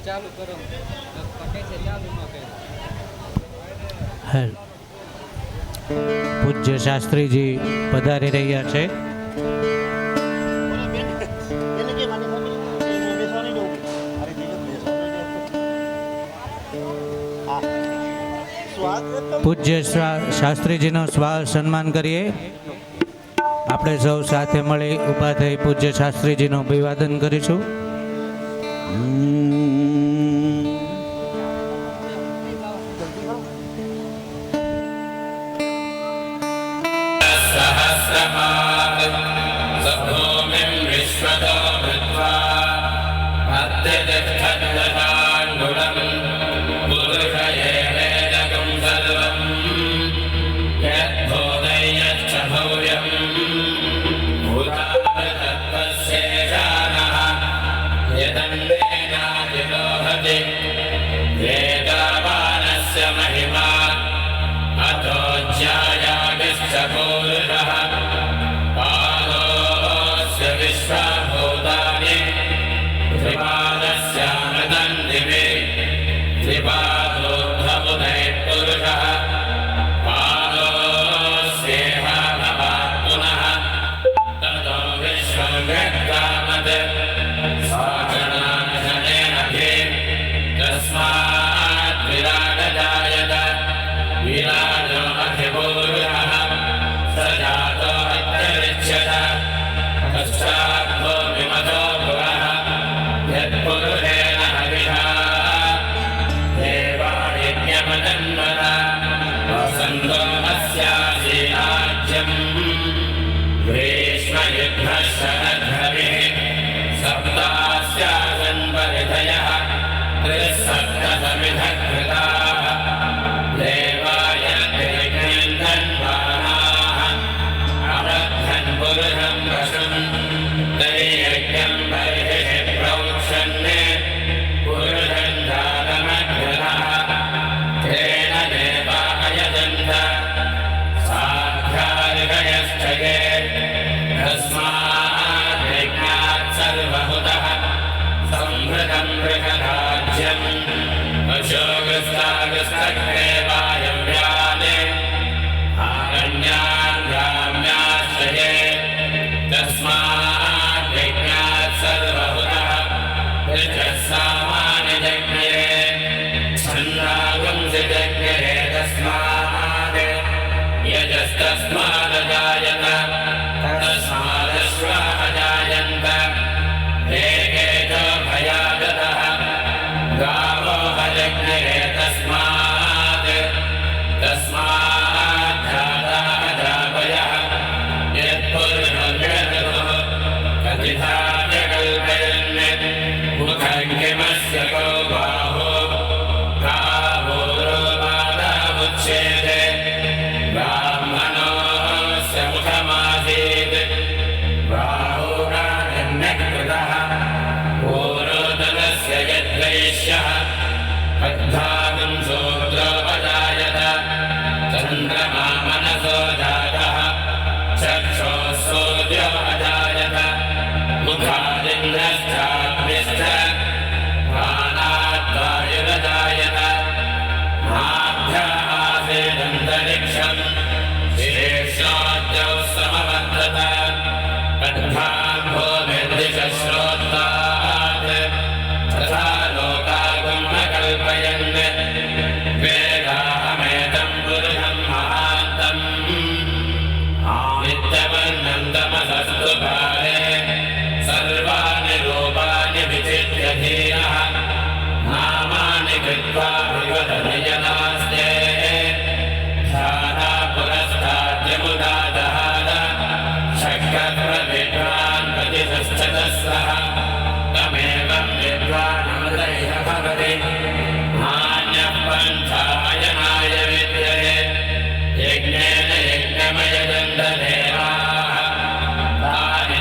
ચાલુ કરો ચાલુ પૂજ્ય શાસ્ત્રીજી પધારી રહ્યા છે. પૂજ્ય શાસ્ત્રીજીનો સન્માન કરીએ. આપણે સૌ સાથે મળી ઊભા થઈ પૂજ્ય શાસ્ત્રીજીનું અભિવાદન કરીશું.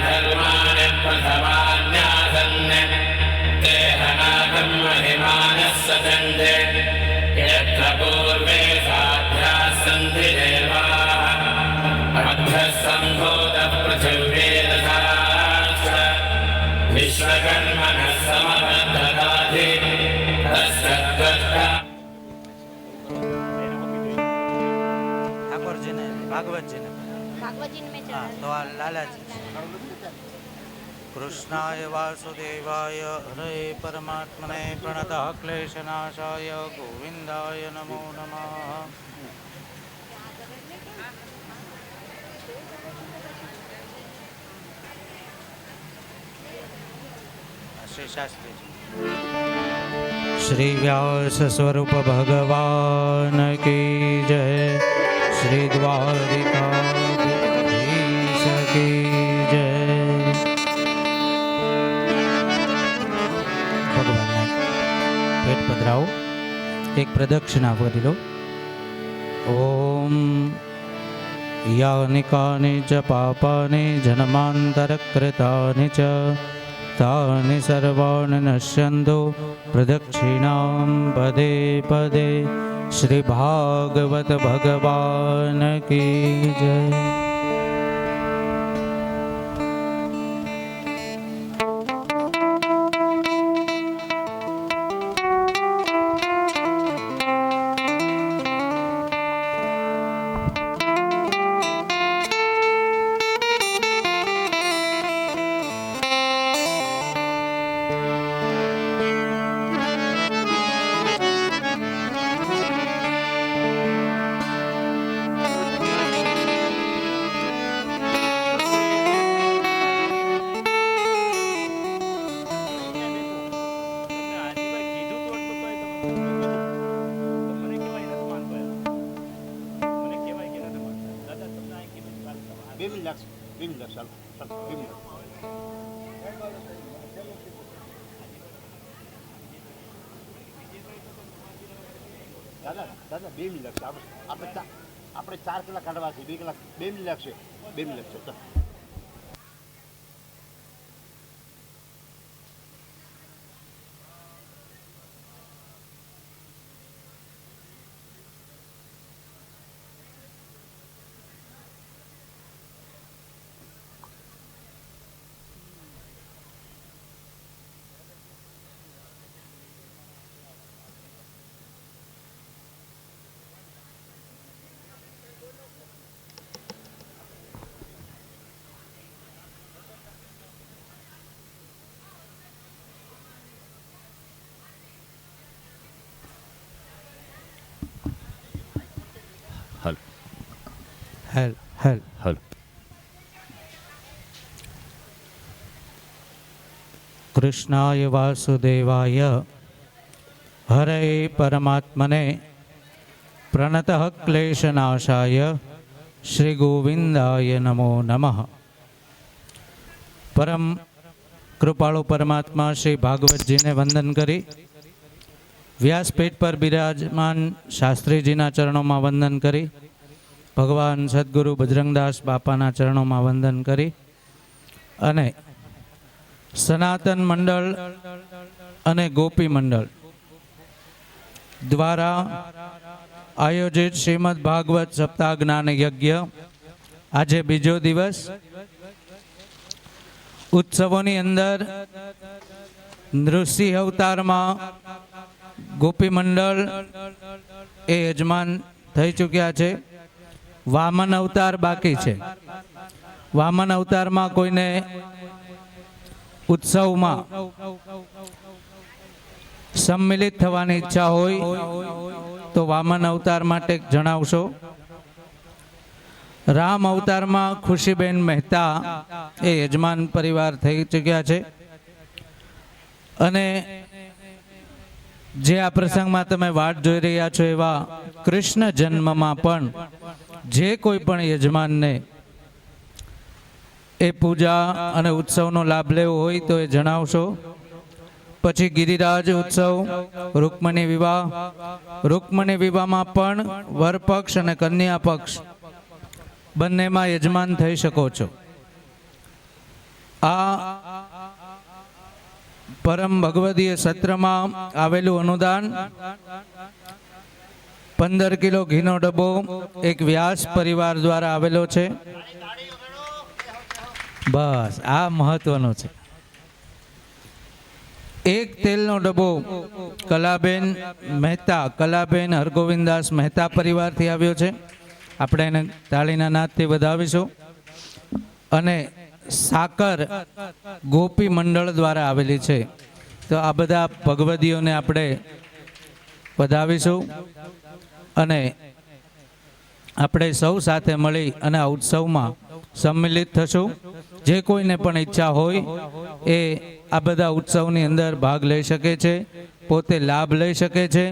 धर्माणि प्रथमान्या सदन्ते यत्र पूर्वे साध्याः सन्ति देवाः अभ्यः सम्भूतः पृथिव्येदशाश्च विश्वकर्मणः समबद्धताधि तस्कत्वष्टा ઠાકોરજીને ભાગવતજીને भागवत जी में હા તો આ લાલાજી કૃષ્ણાય વાસુદેવાય હરે પરમાત્મને પ્રણતઃ ક્લેશનાશાય ગોવિંદાય નમો નમઃ. શ્રી શાસ્ત્રીજી શ્રી વ્યાસ સ્વરૂપ ભગવાન કી જય. શ્રી દ્વારિકાધીશ કી જય. ભગવાનના પેટ પધરાવો, એક પ્રદક્ષિણા કરી લો. ઓમ યાનિ કાનિ ચ પાપાનિ જન્માંતરકૃતાનિ ચ તાનિ સર્વાણિ નશ્યન્તુ પ્રદક્ષિણાં પદે પદે. શ્રી ભાગવત ભગવાન કી જય. દાદા દાદા 2 મિનિટ લાગશે. આપણે 4 કલાક કાઢવા છે. 2 કલાક 2 મિનિટ લાગશે. 2 મિનિટ લાગશે. ચાલો. હેલ હેલ હલો. કૃષ્ણાય વાસુદેવાય હરે પરમાત્મને પ્રણતઃ ક્લેશનાશાય શ્રી ગોવિંદાય નમો નમઃ. પરમ કૃપાળુ પરમાત્મા શ્રી ભાગવતજીને વંદન કરી વ્યાસપીઠ પર બિરાજમાન શાસ્ત્રીજીના ચરણોમાં વંદન કરી ભગવાન સદગુરુ બજરંગદાસ બાપાના ચરણોમાં વંદન કરી અને સનાતન મંડળ અને ગોપી મંડળ દ્વારા આયોજિત શ્રીમદ ભાગવત સપ્તાહ જ્ઞાન યજ્ઞ આજે બીજો દિવસ ઉત્સવોની અંદર નૃસિંહ અવતારમાં ગોપી મંડળ એ યજમાન થઈ ચૂક્યા છે. વામન અવતાર બાકી છે. વામન અવતારમાં કોઈને ઉત્સવમાં સંમિલિત થવાની ઈચ્છા હોય તો વામન અવતાર માટે જણાવશો. રામ અવતારમાં ખુશીબેન મહેતા એ યજમાન પરિવાર થઈ ચૂક્યા છે અને જે આ પ્રસંગમાં તમે વાટ જોઈ રહ્યા છો એવા કૃષ્ણ જન્મમાં પણ જે કોઈ પણ યજમાનને એ પૂજા અને ઉત્સવનો લાભ લેવો હોય તો એ જણાવશો. પછી ગિરિરાજ ઉત્સવ, રૂકમણી વિવાહ, રૂકમણી વિવાહમાં પણ વર પક્ષ અને કન્યા પક્ષ બંનેમાં યજમાન થઈ શકો છો. આ પરમ ભગવદીય સત્રમાં આવેલું અનુદાન 15 કિલો ઘીનો ડબ્બો એક વ્યાસ પરિવાર દ્વારા આવેલો છે. બસ આ મહત્વનું છે. એક તેલનો ડબ્બો કલાબેન મહેતા, કલાબેન હરગોવિંદાસ મહેતા પરિવારથી આવ્યો છે. આપણે એને તાળીના નાદથી વધાવીશું. અને સાકર ગોપી મંડળ દ્વારા આવેલી છે. તો આ બધા ભગવદીઓને આપણે વધાવીશું અને આપણે સૌ સાથે મળી અને આ ઉત્સવમાં સંમિલિત થશું. જે કોઈને પણ ઈચ્છા હોય એ આ બધા ઉત્સવની અંદર ભાગ લઈ શકે છે, પોતે લાભ લઈ શકે છે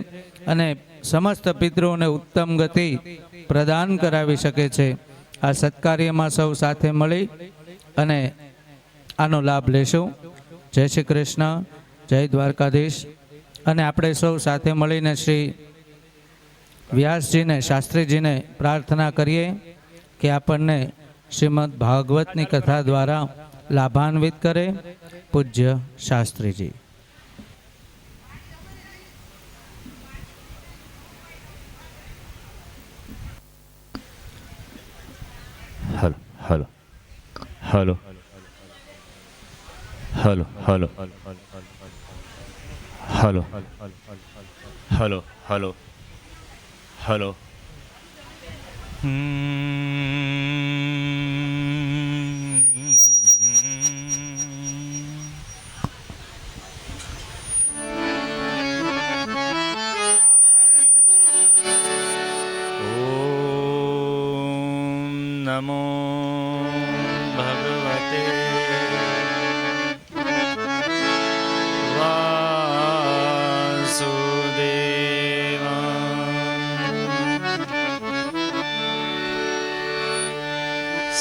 અને સમસ્ત પિતૃઓને ઉત્તમ ગતિ પ્રદાન કરાવી શકે છે. આ સત્કાર્યમાં સૌ સાથે મળી અને આનો લાભ લેશું. જય શ્રી કૃષ્ણ, જય દ્વારકાધીશ. અને આપણે સૌ સાથે મળીને શ્રી વ્યાસજીને, શાસ્ત્રીજીને પ્રાર્થના કરીએ કે આપણને શ્રીમદ ભાગવતની કથા દ્વારા લાભાન્વિત કરે. પૂજ્ય Shastriji. Hello hello hello hello hello hello hello hello hello. નમો ભગવતે વાસુદેવાય.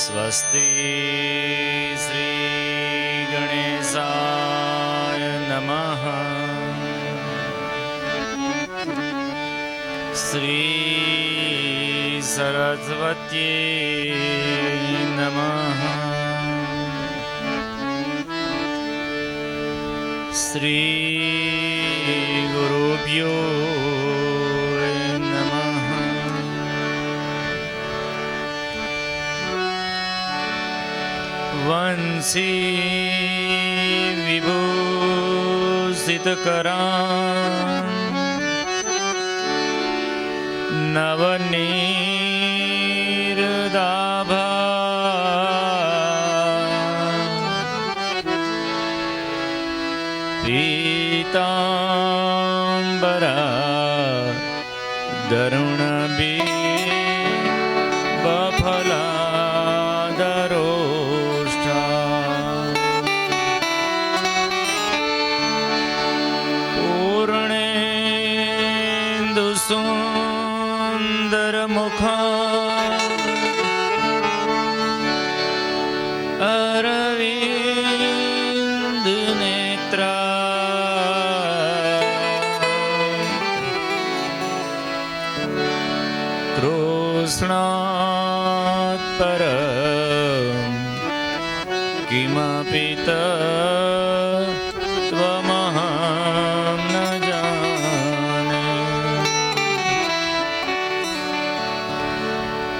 સ્વસ્તિ શ્રી ગણેશાય નમઃ. શ્રી સરસ્વત્यै નમઃ. શ્રી ગુરુભ્યો નમઃ. વંશી વિભૂષિતકરાં નવનીરદાભા પીતાંબરા દરુણબિંબફલાદરોષ્ઠા પૂર્ણેન્દુસુંદરમુખા કૃષ્ણાત પરમ કિમપિ ત્વમહં ન જાને.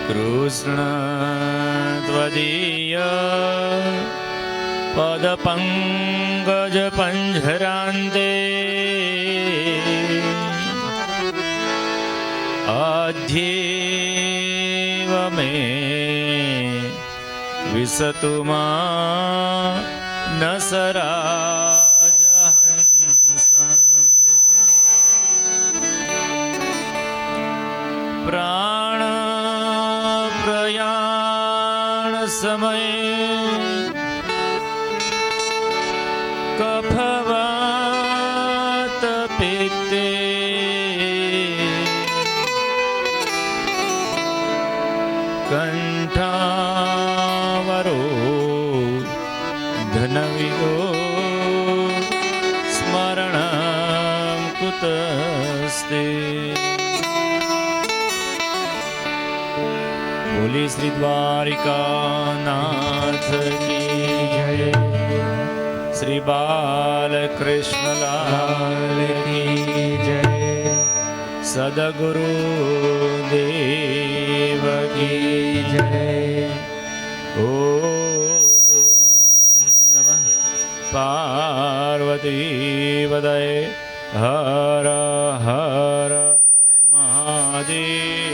કૃષ્ણ ત્વદીય પદપંકજ પંજરાંતે અધ્યેવ મે વિસતુ મા ન સરાજહંસ. પ્રાણ પ્રયાણ સમયે કફવાત પિત્તે કંઠાવરો ધનવિદો સ્મરણં કુતસ્તે. બોલી શ્રી દ્વારિકાનાથ કી જય. શ્રી શ્રી બાલકૃષ્ણલાલ કી જય. સદગુરુ દેવ કી જય. ઓમ નમઃ પાર્વતી પદય. હર હર મહાદેવ.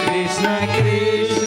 Krishna